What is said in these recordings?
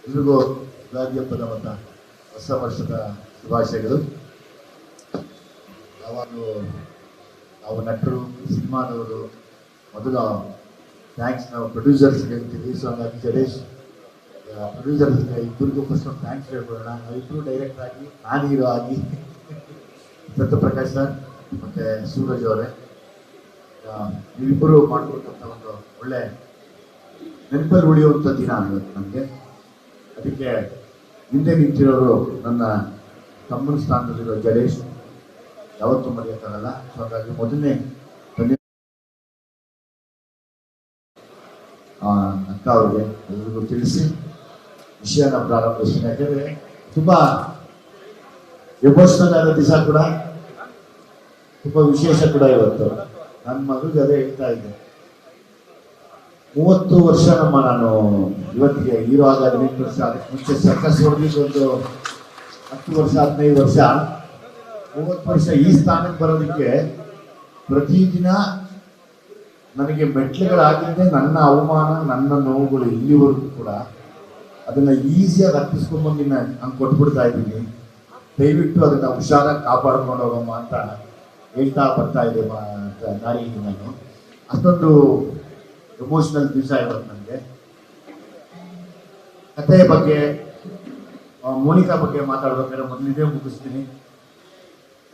ಎಲ್ರಿಗೂ ಯುಗಾದಿ ಹಬ್ಬದ ಮತ್ತು ಹೊಸ ವರ್ಷದ ಶುಭಾಶಯಗಳು. ಯಾವಾಗಲೂ ನಾವು ನಟರು, ಸಿನಿಮಾದವರು ಮೊದಲು ಥ್ಯಾಂಕ್ಸ್ ನಾವು ಪ್ರೊಡ್ಯೂಸರ್ಸ್ಗೆ ಹೇಳ್ತೀವಿ. ಸೊ ಹಂಗಾಗಿ ಜಡೇಶ್ ಪ್ರೊಡ್ಯೂಸರ್ಸ್ಗೆ ಇಬ್ಬರಿಗೂ ಫಸ್ಟ್ ಒಂದು ಥ್ಯಾಂಕ್ಸ್ ಹೇಳ್ಕೊಳ್ಳೋಣ. ನಾವಿಬ್ಬರು ಡೈರೆಕ್ಟ್ ಆಗಿ, ನಾನು ಹೀರೋ ಆಗಿ, ಸತ್ಯಪ್ರಕಾಶ್ ಸರ್ ಮತ್ತು ಸೂರಜ್ ಅವರೇ, ನೀವಿಬ್ಬರು ಮಾಡ್ಕೊಟ್ಟಂಥ ಒಂದು ಒಳ್ಳೆ ನೆನಪಲ್ಲಿ ಉಳಿಯುವಂಥ ದಿನ ಇವತ್ತು ನಮಗೆ. ಅದಕ್ಕೆ ಹಿಂದೆ ನಿಂತಿರೋರು ನನ್ನ ತಮ್ಮನ ಸ್ಥಾನದಲ್ಲಿರೋ ಜಡೇಶ್ ಯಾವತ್ತೂ ಮರೆಯೋಕ್ಕಾಗಲ್ಲ. ಸೊ ಹಾಗಾಗಿ ಮೊದಲನೇ ಅಕ್ಕ ಅವ್ರಿಗೆ ಎಲ್ಲರಿಗೂ ತಿಳಿಸಿ ವಿಷಯನ ಪ್ರಾರಂಭಿಸ್ತೀನಿ. ಯಾಕೆಂದರೆ ತುಂಬ ಎಮೋಷನಲ್ ಆಗೋ ದಿವಸ ಕೂಡ, ತುಂಬ ವಿಶೇಷ ಕೂಡ ಇವತ್ತು. ನನ್ನ ಮಗಳಿಗೆ ಅದೇ ಹೇಳ್ತಾ ಇದ್ದೆ, 30 ವರ್ಷ ನಾನು ಇವತ್ತಿಗೆ ಹೀರೋ ಆಗ 18 ವರ್ಷ, ಅದಕ್ಕೆ ಮುಂಚೆ ಸರ್ಕಸ್ ಹೊಡೆದಿದ್ದು ಒಂದು 10 ವರ್ಷ 15 ವರ್ಷ, 30 ವರ್ಷ ಈ ಸ್ಥಾನಕ್ಕೆ ಬರೋದಕ್ಕೆ ಪ್ರತಿದಿನ ನನಗೆ ಮೆಟ್ಲುಗಳಾಗಿದ್ದೆ. ನನ್ನ ಅವಮಾನ, ನನ್ನ ನೋವುಗಳು ಇಲ್ಲಿವರೆಗೂ ಕೂಡ ಅದನ್ನು ಈಸಿಯಾಗಿ ಅರ್ಪಿಸ್ಕೊಂಡ್ಬಂದು ಹಂಗೆ ಕೊಟ್ಬಿಡ್ತಾ ಇದ್ದೀನಿ. ದಯವಿಟ್ಟು ಅದನ್ನು ಹುಷಾರಾಗಿ ಕಾಪಾಡ್ಕೊಂಡು ಹೋಗಮ್ಮ ಅಂತ ಹೇಳ್ತಾ ಬರ್ತಾ ಇದೆ ದಾರಿಯಲ್ಲಿ. ನಾನು ಅಷ್ಟೊಂದು ಎಮೋಷನಲ್ ದಿವಸ ಇವತ್ತು ನನಗೆ. ಕಥೆಯ ಬಗ್ಗೆ, ಮೋನಿಕಾ ಬಗ್ಗೆ ಮಾತಾಡ್ಬೇಕಾದ್ರೆ ಮೊದಲಿದೆ ಮುಗಿಸ್ತೀನಿ,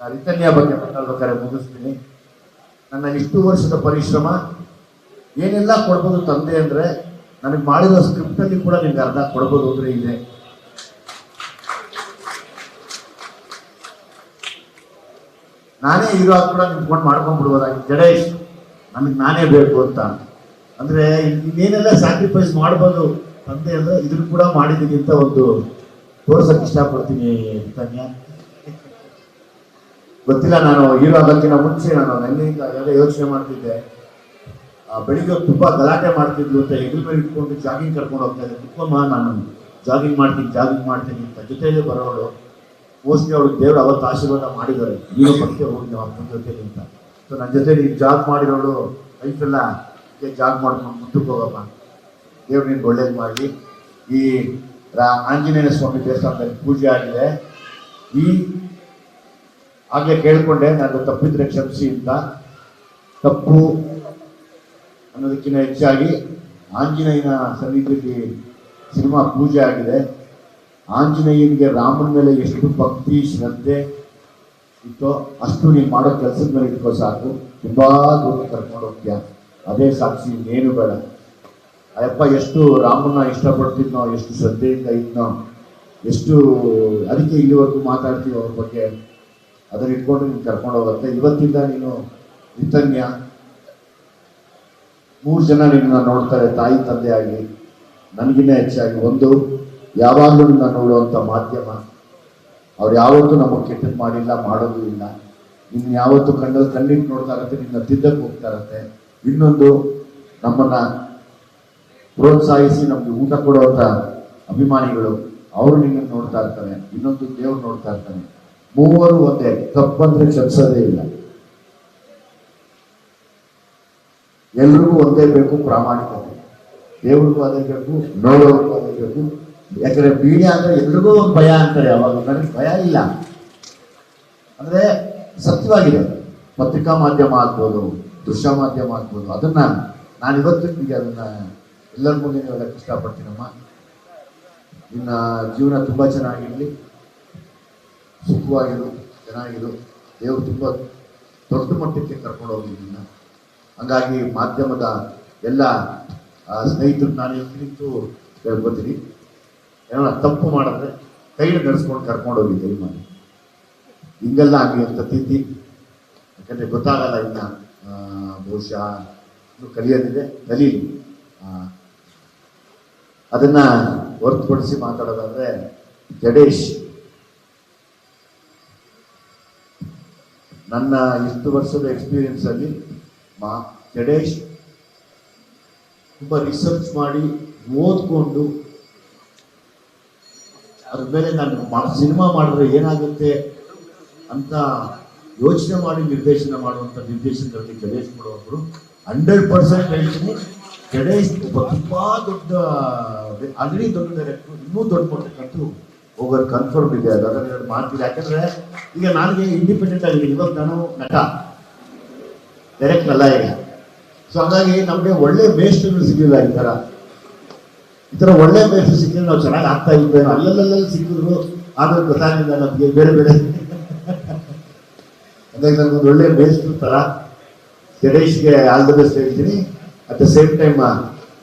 ರಿತನ್ಯ ಬಗ್ಗೆ ಮಾತಾಡ್ಬೇಕಾದ್ರೆ ಮುಗಿಸ್ತೀನಿ. ನನ್ನ ಇಷ್ಟು ವರ್ಷದ ಪರಿಶ್ರಮ ಏನೆಲ್ಲ ಕೊಡ್ಬೋದು ತಂದೆ ಅಂದರೆ, ನನಗೆ ಮಾಡಿರೋ ಸ್ಕ್ರಿಪ್ಟಲ್ಲಿ ಕೂಡ ನಿಮ್ಗೆ ಅರ್ಧ ಕೊಡ್ಬೋದು ಅಂದರೆ ಇದೆ. ನಾನೇ ಹೀರೋ ಕೂಡ ನಿಂತ್ಕೊಂಡು ಮಾಡ್ಕೊಂಡ್ಬಿಡ್ಬೋದಾಗಿ, ಜಡೇಶ್ ನನಗೆ ನಾನೇ ಬೇಕು ಅಂತ. ಅಂದರೆ ಇನ್ನೇನೆಲ್ಲ ಸ್ಯಾಕ್ರಿಫೈಸ್ ಮಾಡ್ಬೋದು ತಂದೆ ಅಂದರೆ ಇದನ್ನು ಕೂಡ ಮಾಡಿದ್ದೀನಿ ಅಂತ ಒಂದು ತೋರ್ಸಕ್ಕೆ ಇಷ್ಟಪಡ್ತೀನಿ. ರಿತನ್ಯ ಗೊತ್ತಿಲ್ಲ, ನಾನು ಹೀರೋ ಆಗೋಕ್ಕಿಂತ ಮುಂಚೆ ನಾನು ನನಗೆ ಎಲ್ಲ ಯೋಚನೆ ಮಾಡ್ತಿದ್ದೆ. ಬೆಳಿಗ್ಗೆ ತುಂಬ ಗಲಾಟೆ ಮಾಡ್ತಿದ್ಲು ಅಂತ ಎದುರು ಮೇಲೆ ಇಟ್ಕೊಂಡು ಜಾಗಿಂಗ್ ಕರ್ಕೊಂಡು ಹೋಗ್ತಾ ಇದ್ದೆ. ಕುಕ್ಕಮ್ಮ ನಾನು ಜಾಗಿಂಗ್ ಮಾಡ್ತೀನಿ ಅಂತ ಜೊತೆಯಲ್ಲೇ ಬರೋಳು. ಮೋಸ್ಟ್ಲಿ ಅವಳು ದೇವರು ಅವತ್ತು ಆಶೀರ್ವಾದ ಮಾಡಿದ್ದಾರೆ, ನೀನು ಪಕ್ಕೆ ಹೋಗಿ ನಮ್ಮ ಅಪ್ಪನ ಜೊತೆಲಿ ಅಂತ. ಸೊ ನನ್ನ ಜೊತೆ ನೀನು ಜಾಗ್ ಮಾಡಿರೋಳು ಲೈಫೆಲ್ಲ ಜಾಗ್ ಮಾಡ್ಕೊಂಡು ಮುಂದಕ್ಕೆ ಹೋಗಮ್ಮ, ದೇವ್ರು ನಿನ್ಗೆ ಒಳ್ಳೇದು ಮಾಡಲಿ. ಈ ಆಂಜನೇಯ ಸ್ವಾಮಿ ದೇವಸ್ಥಾನದಲ್ಲಿ ಪೂಜೆ ಆಗಿದೆ. ಈ ಹಾಗೆ ಕೇಳಿಕೊಂಡೆ, ನಾನು ತಪ್ಪಿದ್ರೆ ಕ್ಷಮಿಸಿ ಅಂತ. ತಪ್ಪು ಅನ್ನೋದಕ್ಕಿಂತ ಹೆಚ್ಚಾಗಿ ಆಂಜನೇಯನ ಸನ್ನಿಧಿಯಲ್ಲಿ ಸಿನಿಮಾ ಪೂಜೆ ಆಗಿದೆ. ಆಂಜನೇಯನಿಗೆ ರಾಮನ ಮೇಲೆ ಎಷ್ಟು ಭಕ್ತಿ ಶ್ರದ್ಧೆ ಇತ್ತೋ ಅಷ್ಟು ನೀನು ಮಾಡೋ ಕೆಲಸದ ಮೇಲೆ ಇಟ್ಕೋ ಸಾಕು. ತುಂಬ ದೂರ ಕರ್ಕೊಂಡು ಹೋಗ್ತೀಯ, ಅದೇ ಸಾಕ್ಷಿ, ಇನ್ನೇನು ಬೇಡ. ಅಯ್ಯಪ್ಪ ಎಷ್ಟು ರಾಮನ ಇಷ್ಟಪಡ್ತಿದ್ನೋ, ಎಷ್ಟು ಶ್ರದ್ಧೆಯಿಂದ ಇದ್ನೋ, ಎಷ್ಟು ಅದಕ್ಕೆ ಇಲ್ಲಿವರೆಗೂ ಮಾತಾಡ್ತೀವಿ ಅವ್ರ ಬಗ್ಗೆ. ಅದನ್ನ ಇಟ್ಕೊಂಡು ನೀನು ಕರ್ಕೊಂಡು ಹೋಗುತ್ತೆ. ಇವತ್ತಿಂದ ನೀನು ರಿತನ್ಯ 3 ಜನ ನಿನ್ನ ನೋಡ್ತಾರೆ, ತಾಯಿ ತಂದೆಯಾಗಿ, ನನಗಿನ್ನ ಹೆಚ್ಚಾಗಿ. ಒಂದು, ಯಾವಾಗಲೂ ನಿನ್ನ ನೋಡುವಂಥ ಮಾಧ್ಯಮ. ಅವ್ರು ಯಾವತ್ತೂ ನಮಗೆ ಕೆಟ್ಟದ್ದು ಮಾಡಿಲ್ಲ, ಮಾಡೋದು ಇಲ್ಲ. ನಿನ್ನ ಯಾವತ್ತೂ ಕಣ್ಣಿಟ್ಟು ನೋಡ್ತಾ ಇರತ್ತೆ, ನಿನ್ನ ತಿದ್ದಕ್ಕೆ ಹೋಗ್ತಾ ಇರತ್ತೆ. ಇನ್ನೊಂದು, ನಮ್ಮನ್ನು ಪ್ರೋತ್ಸಾಹಿಸಿ ನಮಗೆ ಊಟ ಕೊಡುವಂಥ ಅಭಿಮಾನಿಗಳು, ಅವರು ನಿನ್ನನ್ನು ನೋಡ್ತಾ ಇರ್ತಾರೆ. ಇನ್ನೊಂದು, ದೇವ್ರು ನೋಡ್ತಾ ಇರ್ತಾನೆ. ಮೂವರು ಒಂದೇ, ತಪ್ಪಂದ್ರೆ ಕ್ಷಮಿಸೋದೇ ಇಲ್ಲ. ಎಲ್ರಿಗೂ ಒಂದೇ ಬೇಕು ಪ್ರಾಮಾಣಿಕತೆ. ದೇವ್ರಿಗೂ ಅದೇ ಬೇಕು, ನೋಡೋರ್ಗೂ ಅದೇ ಬೇಕು. ಯಾಕಂದ್ರೆ ಮೀಡಿಯಾ ಅಂದ್ರೆ ಎಲ್ರಿಗೂ ಒಂದು ಭಯ ಅಂತಾರೆ. ಯಾವಾಗ ನನಗೆ ಭಯ ಇಲ್ಲ ಅಂದ್ರೆ ಸತ್ಯವಾಗಿದೆ. ಪತ್ರಿಕಾ ಮಾಧ್ಯಮ ಆಗ್ಬೋದು, ದೃಶ್ಯ ಮಾಧ್ಯಮ ಆಗ್ಬೋದು, ಅದನ್ನ ನಾನು ಇವತ್ತು ನಿಮಗೆ ಅದನ್ನ ಎಲ್ಲರ ಮುಂದೆ ಹೇಳಕ್ಕೆ ಇಷ್ಟಪಡ್ತೀನಮ್ಮ. ನಿನ್ನ ಜೀವನ ತುಂಬ ಚೆನ್ನಾಗಿರಲಿ, ಸುಖವಾಗಿರು, ಚೆನ್ನಾಗಿರು. ದೇವರು ತುಂಬ ದೊಡ್ಡ ಮಟ್ಟಕ್ಕೆ ಕರ್ಕೊಂಡು ಹೋಗ್ಲಿ ನಿನ್ನ. ಹಂಗಾಗಿ ಮಾಧ್ಯಮದ ಎಲ್ಲ ಸ್ನೇಹಿತರು ನಾನು ನಿಂತು ಹೇಳ್ಕೊತೀನಿ, ಏನೋ ತಪ್ಪು ಮಾಡಿದ್ರೆ ಕೈ ನಡೆಸ್ಕೊಂಡು ಕರ್ಕೊಂಡು ಹೋಗಿ ದಯಮಾಡಿ. ಹಿಂಗೆಲ್ಲ ಆಗಲಿ ಅಂತ ತಿದ್ದಿ, ಯಾಕಂದರೆ ಗೊತ್ತಾಗಲ್ಲ ಇನ್ನು, ಬಹುಶಃ ಇನ್ನು ಕಲಿಯೋದಿದೆ, ಕಲೀಲಿ. ಅದನ್ನು ಹೊರತುಪಡಿಸಿ ಮಾತಾಡೋದಾದರೆ, ಜಡೇಶ್ ನನ್ನ ಇಷ್ಟು ವರ್ಷದ ಎಕ್ಸ್ಪೀರಿಯನ್ಸಲ್ಲಿ ಜಡೇಶ್ ತುಂಬ ರಿಸರ್ಚ್ ಮಾಡಿ ಓದ್ಕೊಂಡು ಅದ್ರ ಮೇಲೆ ನಾನು ಸಿನಿಮಾ ಮಾಡಿದ್ರೆ ಏನಾಗುತ್ತೆ ಅಂತ ಯೋಚನೆ ಮಾಡಿ ನಿರ್ದೇಶನ ಮಾಡುವಂಥ ನಿರ್ದೇಶನದಲ್ಲಿ ಜಡೇಶ್ ಕೊಡುವವರು 100% ಹೇಳ್ತೀನಿ. ಗಣೇಶ್ ಒಬ್ಬ ತುಂಬಾ ದೊಡ್ಡ ಆಲ್ರೆಡಿ ದೊಡ್ಡ ಡೈರೆಕ್ಟ್ರು, ಇನ್ನೂ ದೊಡ್ಡ ಮಟ್ಟಕ್ಕಂತೂ ಹೋಗೋದು ಕನ್ಫರ್ಮ್ ಇದೆ. ಅದನ್ನ ಮಾಡ್ತಿದೆ. ಯಾಕಂದ್ರೆ ಈಗ ನನಗೆ ಇಂಡಿಪೆಂಡೆಂಟ್ ಆಗಿದೆ. ಇವಾಗ ನಾನು ನಟ, ಡೈರೆಕ್ಟ್ ಅಲ್ಲ ಈಗ. ಸೊ ಹಾಗಾಗಿ ನಮಗೆ ಒಳ್ಳೆ ಮೇಸ್ಟ್ರು ಸಿಗಲಿಲ್ಲ. ಈ ಥರ ಒಳ್ಳೆ ಮೇಸ್ಟ್ರು ಸಿಕ್ಕಿದ್ರೆ ನಾವು ಚೆನ್ನಾಗಿ ಆಗ್ತಾ ಇದ್ವಿ. ಅಲ್ಲಲ್ಲಲ್ಲಿ ಸಿಕ್ಕಿದ್ರು ಆಮೇಲೆ ಗೊತ್ತಾಗಿಲ್ಲ ನಮಗೆ ಬೇರೆ ಬೇರೆ. ಹಾಗಾಗಿ ನನಗೊಂದು ಒಳ್ಳೆ ಮೇಸ್ಟ್ರು ಥರ ಜಡೇಶ್ಗೆ ಆಲ್ ದ ಬೆಸ್ಟ್ ಹೇಳ್ತೀನಿ. ಅಟ್ ದ ಸೇಮ್ ಟೈಮ್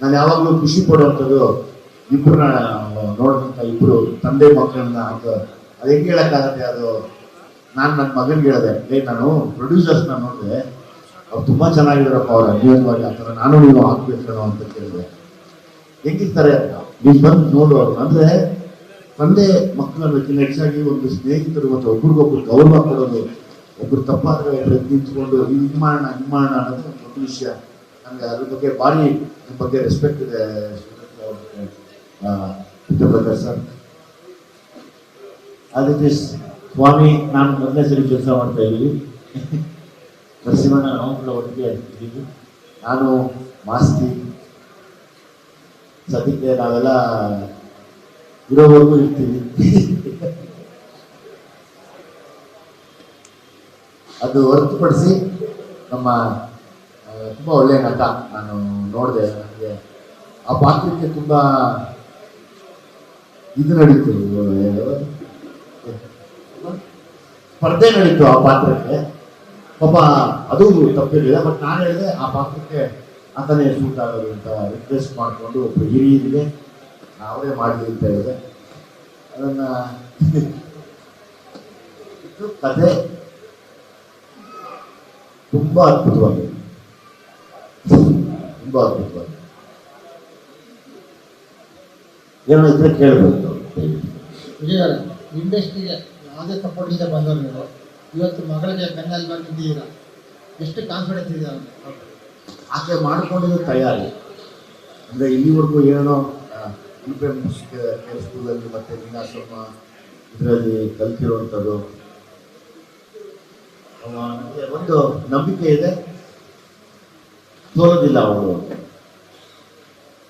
ನಾನು ಯಾವಾಗಲೂ ಖುಷಿ ಪಡುವಂಥದ್ದು ಇಬ್ಬರನ್ನ ನೋಡಿದಂಥ ಇಬ್ಬರು ತಂದೆ ಮಕ್ಕಳನ್ನ. ಅದು ಹೆಂಗೆ ಹೇಳೋಕ್ಕಾಗತ್ತೆ? ಅದು ನಾನು ನನ್ನ ಮಗನಿಗೆ ಹೇಳಿದೆ, ನಾನು ಪ್ರೊಡ್ಯೂಸರ್ಸ್ನ ನೋಡಿದೆ, ಅವ್ರು ತುಂಬ ಚೆನ್ನಾಗಿದ್ದಾರಪ್ಪ, ಅವ್ರು ಅನ್ಯೋನ್ಯವಾಗಿ ಆ ಥರ ನಾನು ನೀವು ಹಾಕ್ಬೇಕೇನೋ ಅಂತ ಕೇಳಿದೆ. ಹೆಂಗಿರ್ತಾರೆ ನೀವು ಬಂದು ನೋಡೋರು ಅಂದರೆ ತಂದೆ ಮಕ್ಕಳನ್ನ ಹೆಚ್ಚಾಗಿ ಒಂದು ಸ್ನೇಹಿತರು ಮತ್ತು ಒಬ್ರಿಗೊಬ್ರು ಗೌರವ ಕೊಡೋದು, ಒಬ್ರು ತಪ್ಪಾದ್ರೆ ಒಬ್ರು ನಿಂತ್ಕೊಂಡು ಹಿಂಗೆ ಮಾಡೋಣ ಅನ್ನೋದು ಒಂದು ದೊಡ್ಡ ವಿಷಯ. ನನಗೆ ಅದ್ರ ಬಗ್ಗೆ ಭಾರಿ ನಿಮ್ಮ ಬಗ್ಗೆ ರೆಸ್ಪೆಕ್ಟ್ ಇದೆ ವಿದ್ಯಾಪ್ರಕಾಶ್ ಸರ್. ಅದಕ್ಕೆ ಸ್ವಾಮಿ ನಾನು ಮೊದಲನೇ ಸರಿ ಕೆಲಸ ಮಾಡ್ತಾ ಇದ್ದೀವಿ. ನರಸಿಂಹನ ನಾವು ಕೂಡ ಒಟ್ಟಿಗೆ ಇದ್ದೀವಿ. ನಾನು ಮಾಸ್ತಿ ಸದ್ಯಕ್ಕೆ ನಾವೆಲ್ಲ ಇರೋವರೆಗೂ ಇರ್ತೀವಿ. ಅದು ಹೊರತುಪಡಿಸಿ ನಮ್ಮ ತುಂಬ ಒಳ್ಳೆಯ ನಟ. ನಾನು ನೋಡಿದೆ, ನನಗೆ ಆ ಪಾತ್ರಕ್ಕೆ ತುಂಬ ಇದು ನಡೀತು, ಸ್ಪರ್ಧೆ ನಡೀತು ಆ ಪಾತ್ರಕ್ಕೆ. ಪಾಪ ಅದು ತಪ್ಪಿರಲಿಲ್ಲ. ಬಟ್ ನಾನು ಹೇಳಿದೆ ಆ ಪಾತ್ರಕ್ಕೆ ಅಂತಾನೆ ಸೂಟ್ ಆಗೋದು ಅಂತ ರಿಕ್ವೆಸ್ಟ್ ಮಾಡಿಕೊಂಡು ಒಬ್ಬರು ಹಿರಿಯರಿಗೆ ಅವರೇ ಮಾಡಲಿ ಅಂತ ಹೇಳಿದೆ. ಅದನ್ನು ಕಥೆ ತುಂಬ ಅದ್ಭುತವಾಗಿದೆ, ತುಂಬ ಅದ್ಭುತವಾಗಿದೆ. ಏನೋ ಇದ್ರೆ ಕೇಳಬೇಕು. ಇಂಡಸ್ಟ್ರಿಗೆ ಯಾವುದೇ ಸಪೋರ್ಟ್ ಇದೆ ಬಂದವರು ನೀವು ಇವತ್ತು ಮಗಳಿಗೆ ಬೆನ್ನಲ್ಲಿ ಬಂದಿದ್ದೀರಾ, ಎಷ್ಟು ಕಾನ್ಫಿಡೆನ್ಸ್ ಇದೆ ಅವ್ರಿಗೆ? ಆಕೆ ಮಾಡಿಕೊಂಡಿದ್ದು ತಯಾರಿ. ಅಂದರೆ ಇಲ್ಲಿವರೆಗೂ ಏನೋ ಸ್ಕೂಲಲ್ಲಿ ಮತ್ತು ವಿನಾಶಮ್ಮ ಇದರಲ್ಲಿ ಕಲ್ತಿರುವಂಥದ್ದು ಒಂದು ನಂಬಿಕೆ ಇದೆ, ಸೋಲೋದಿಲ್ಲ. ಅವರು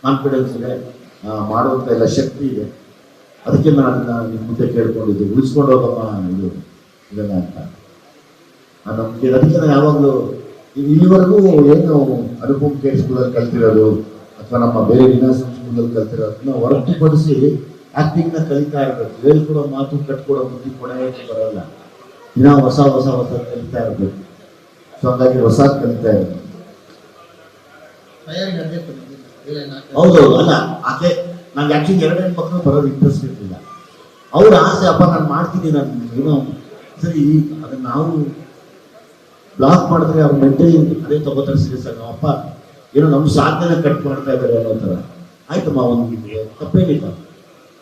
ಕಾನ್ಫಿಡೆನ್ಸ್ ಇದೆ, ಮಾಡುವಂಥ ಎಲ್ಲ ಶಕ್ತಿ ಇದೆ. ಅದಕ್ಕೆ ನಾನು ನಿಮ್ಮ ಮುಂದೆ ಕೇಳ್ಕೊಂಡಿದ್ದು ಉಳಿಸ್ಕೊಂಡು ಹೋಗಮ್ಮ ಇದನ್ನ ಅಂತ ನಾನು ನಂಬಿಕೆ. ಅದಕ್ಕೆ ನಾನು ಯಾವಾಗಲೂ ಇಲ್ಲಿವರೆಗೂ ಏನು ಅನುಪಮ್ ಕೇರ್ ಸ್ಕೂಲಲ್ಲಿ ಕಲ್ತಿರೋದು ಅಥವಾ ನಮ್ಮ ಬೇರೆ ವಿನಾಶಂ ಸ್ಕೂಲಲ್ಲಿ ಕಲ್ತಿರೋದನ್ನ ಹೊರತುಪಡಿಸಿ ಆ್ಯಕ್ಟಿಂಗ್ನ ಕಲಿತಾ ಇರಬೇಕು. ಹೇಳ್ಕೊಡೋ ಮಾತು ಕಟ್ಕೊಡೋ ಬುದ್ಧಿ ಕೊಡೋಕ್ಕೆ ಬರೋಲ್ಲ. ದಿನ ಹೊಸ ಕಲಿತಾ ಇರಬೇಕು. ಸೊ ಹಾಗಾಗಿ ಹೊಸ ಕಲಿತಾ ಇರಬೇಕು. ಹೌದೌದು. ಅಲ್ಲ ಆಕೆ ನಂಗೆ ಆ್ಯಕ್ಚುಲಿ 2 ಹೆಣ್ಮಕ್ಳು ಬರೋದು ಇಂಟ್ರೆಸ್ಟ್ ಇರಲಿಲ್ಲ. ಅವ್ರ ಆಸೆ, ಅಪ್ಪ ನಾನು ಮಾಡ್ತೀನಿ, ನಾನು ಏನೋ ಸರಿ ಅದನ್ನು ನಾವು ಬ್ಲಾಕ್ ಮಾಡಿದ್ರೆ ಅವ್ರ ಮೆಂಟಲಿ ಅದೇ ತಗೋತಾರೆ ಸೀರಿಯಸ್ ಆಗಿ. ಅಪ್ಪ ಏನೋ ನಮ್ಮ ಸಾಧನೆ ಕಟ್ ಮಾಡ್ತಾ ಇದ್ದಾರೆ ಅನ್ನೋ ಥರ. ಆಯ್ತಮ್ಮ, ಒಂದು ತಪ್ಪೇನಿಲ್ಲ,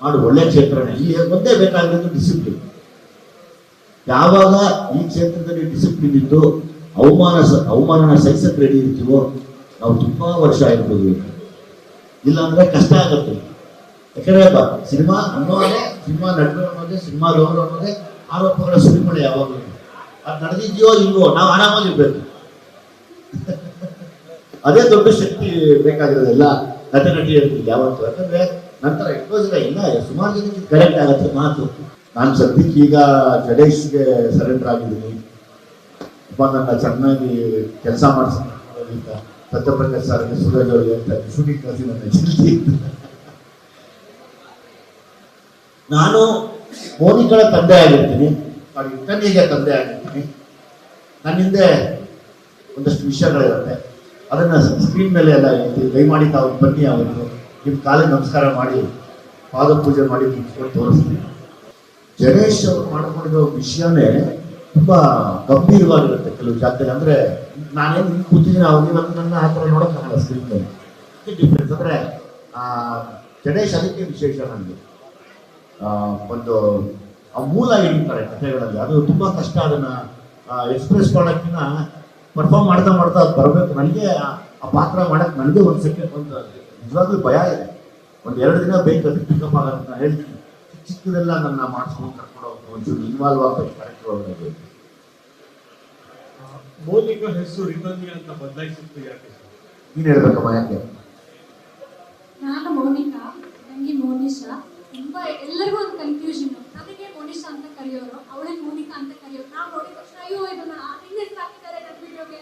ಮಾಡು, ಒಳ್ಳೆ ಕ್ಷೇತ್ರನೇ. ಇಲ್ಲಿ ಒಂದೇ ಬೇಕಾಗಿರೋದು ಡಿಸಿಪ್ಲಿನ್. ಯಾವಾಗ ಈ ಕ್ಷೇತ್ರದಲ್ಲಿ ಡಿಸಿಪ್ಲಿನ್ ಇದ್ದು ಅವಮಾನನ ಸಹಿಸಕ್ಕೆ ರೆಡಿ ಇರ್ತೀವೋ ನಾವು ತುಂಬಾ ವರ್ಷ ಇರ್ಬೋದು. ಇಲ್ಲಾಂದ್ರೆ ಕಷ್ಟ ಆಗುತ್ತೆ. ಯಾಕಂದ್ರೆ ಸಿನಿಮಾ ಅನ್ನೋದೇ, ಸಿನಿಮಾ ನಟರು ಅನ್ನೋದೇ, ಸಿನಿಮಾದವರು ಅನ್ನೋದೇ ಆರೋಪಗಳ ಸುರಿಮಳೆ. ಯಾವಾಗಲೂ ಅದು ನಡೆದಿದೆಯೋ ಇಲ್ವೋ ನಾವು ಆರಾಮಾಗಿರ್ಬೇಕು. ಅದೇ ದೊಡ್ಡ ಶಕ್ತಿ ಬೇಕಾಗಿರೋದೆಲ್ಲ ನಟ ನಟಿಯರಿಗೆ ಯಾವತ್ತು. ಯಾಕಂದ್ರೆ ನಂತರ ಎಷ್ಟೋ ಜನ ಇಲ್ಲ, ಸುಮಾರು ಜನಕ್ಕೆ ಕರೆಕ್ಟ್ ಆಗುತ್ತೆ ಮಾತು. ನಾನು ಸದ್ಯಕ್ಕೆ ಈಗ ಜಡೇಶ್ಗೆ ಸರೆಂಡರ್ ಆಗಿದ್ದೀನಿ. ಅಪ್ಪ ನನ್ನ ಚೆನ್ನಾಗಿ ಕೆಲಸ ಮಾಡಿಸ್ಕೊಂಡು ಸತ್ಯಪ್ರಕಾಶ್ ಸರ್ಗೆ, ಸೂರಜ್ ಅವರಿಗೆ ಅಂತ ಶೂಟಿಂಗ್ ಕಳಿಸಿ ನನ್ನ ಜಲ್ದಿ. ನಾನು ಮೋನಿಕಳ ತಂದೆ ಆಗಿರ್ತೀನಿ, ಇಟ್ಟನಿಗೆ ತಂದೆ ಆಗಿರ್ತೀನಿ. ನನ್ನ ಹಿಂದೆ ಒಂದಷ್ಟು ವಿಷಯಗಳಿರುತ್ತೆ, ಅದನ್ನ ಸ್ಕ್ರೀನ್ ಮೇಲೆ ಎಲ್ಲ ಹೇಳ್ತೀವಿ. ದಯಮಾಡಿ ತಾವು ಬನ್ನಿ, ಅವತ್ತು ನಿಮ್ಮ ಕಾಲಿಗೆ ನಮಸ್ಕಾರ ಮಾಡಿ ಪಾದ ಪೂಜೆ ಮಾಡಿ ಮುಗಿಸ್ಕೊಂಡು ತೋರಿಸ್ತೀನಿ. ಜಡೇಶ್ ಅವರು ಮಾಡ್ಕೊಂಡಿರೋ ವಿಷಯನೇ ತುಂಬಾ ಗಂಭೀರವಾಗಿರುತ್ತೆ ಕೆಲವು ಜಾಗದಲ್ಲಿ. ಅಂದ್ರೆ ನಾನೇನು ಹಿಂಗೆ ಕೂತಿದ್ದೀನಿ, ಅವ್ರಿಗೆ ನನ್ನ ಆ ಥರ ನೋಡೋಕ್ಕಾಗಲ್ಲ ಸ್ಕ್ರೀನ್ ಮೇಲೆ. ಡಿಫ್ರೆನ್ಸ್ ಅಂದ್ರೆ ಜಡೇಶ್ ಅದಕ್ಕೆ ವಿಶೇಷ. ನನಗೆ ಒಂದು ಮೂಲ ಹಿಡಿತಾರೆ ಕಥೆಗಳಲ್ಲಿ. ಅದು ತುಂಬಾ ಕಷ್ಟ. ಅದನ್ನ ಎಕ್ಸ್ಪ್ರೆಸ್ ಮಾಡೋಕ್ಕಿಂತ ಪರ್ಫಾರ್ಮ್ ಮಾಡ್ತಾ ಮಾಡ್ತಾ ಅದು ಬರಬೇಕು. ನನಗೆ ಆ ಪಾತ್ರ ಮಾಡಕ್ಕೆ ನನಗೆ ಒಂದು ಸೆಕೆಂಡ್ ಒಂದು ನಿಜವಾಗ್ಲೂ ಭಯ ಇದೆ. ಒಂದು 2 ದಿನ ಬೇಕು ಅದಕ್ಕೆ ಪಿಕಪ್ ಆಗೋದನ್ನ ಹೇಳ್ತೀನಿ. ಚಿಕ್ಕದೆಲ್ಲ ನನ್ನ ಮಾಡಿಸ್ಕೊಂಡು ಕರ್ಕೊಂಡು ಒಂಚೂರು ಇನ್ವಾಲ್ವ್ ಆಗಬೇಕು ಕ್ಯಾರೆಕ್ಟರ್ ಒಳಗೆ. ಮೌಲಿಕ ಹೆಸರು ರಿಟರ್ನಿಂಗ್ ಅಂತ ಬದಲಾಯಿಸುತ್ತೆ ಯಾಕೆ? ನೀನು ಹೇಳ್ಬೇಕಮ್ಮ ಯಾಕೆ? ನಾನು ಮೌನಿಕಾ, ತಂಗಿ ಮೋನಿಶಾ. ತುಂಬಾ ಎಲ್ಲರಿಗೂ ಒಂದು ಕನ್ಫ್ಯೂಷನ್, ನನಗೆ ಮೋನಿಶಾ ಅಂತ ಕರೆಯೋರು, ಅವಳಿಗೆ ಮೋನಿಕಾ ಅಂತ ಕರೆಯೋರು. ನಾವು ನೋಡಿದ ತಕ್ಷಣ ಅಯ್ಯೋ ಇದನ್ನ ಹಿಂಗೆ ಹೆಸರು ಹಾಕಿದ್ದಾರೆ ನನ್ನ ವಿಡಿಯೋಗೆ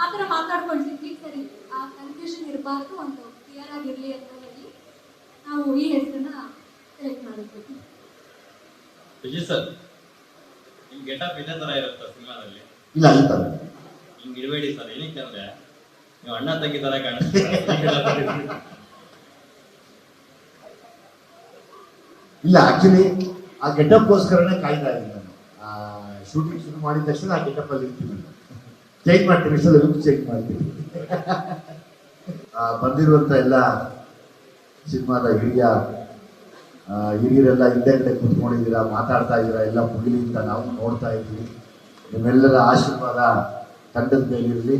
ಆ ಥರ ಮಾತಾಡ್ಕೊಳ್ತಿದ್ವಿ. ಸರಿ, ಆ ಕನ್ಫ್ಯೂಷನ್ ಇರಬಾರ್ದು, ಒಂದು ಕ್ಲಿಯರ್ ಆಗಿರಲಿ ಅಂತ ಹೇಳಿ ನಾವು ಈ ಹೆಸರನ್ನ ಸೆಲೆಕ್ಟ್ ಮಾಡಿದ್ವಿ. ವಿಜಯ್ ಸರ್, ನಿಮ್ ಗೆಟಪ್ ಇದೇ ತರ ಇರುತ್ತಾ ಸಿನಿಮಾದಲ್ಲಿ? ಇಲ್ಲ ಈ ಥರ ಹಿಂಗ್ ಇಡಬೇಡಿ ಸರ್, ಏನಕ್ಕೆ ಅಂದ್ರೆ ನೀವು ಅಣ್ಣ ತಂಗಿ ತರ ಕಾಣಿಸ್ತೀರ. ಇಲ್ಲ, ಆಕ್ಚುಲಿ ಆ ಗೆಟಪ್ಗೋಸ್ಕರನೇ ಕಾಯ್ತಾ ಇದ್ದೀನಿ ನಾನು. ಶೂಟಿಂಗ್ ಶುರು ಮಾಡಿದ ತಕ್ಷಣ ಆ ಗೆಟಪ್ ಅಲ್ಲಿ ಇರ್ತೀನಿ, ಚೇಂಜ್ ಮಾಡ್ತೀನಿ, ಸಲ ಲುಕ್ ಚೇಂಜ್ ಮಾಡ್ತೀನಿ. ಬಂದಿರುವಂತ ಎಲ್ಲ ಸಿನಿಮಾದ ಹಿರಿಯರೆಲ್ಲ ಹಿಂದೆಗಡೆ ಕೂತ್ಕೊಂಡಿದ್ದೀರಾ, ಮಾತಾಡ್ತಾ ಇದ್ದೀರಾ, ಎಲ್ಲ ಮುಗಿಲಿ ಅಂತ ನಾವು ನೋಡ್ತಾ ಇದ್ದೀವಿ. ನಿಮ್ಮೆಲ್ಲರ ಆಶೀರ್ವಾದ ತಂಡದ ಮೇಲಿರಲಿ.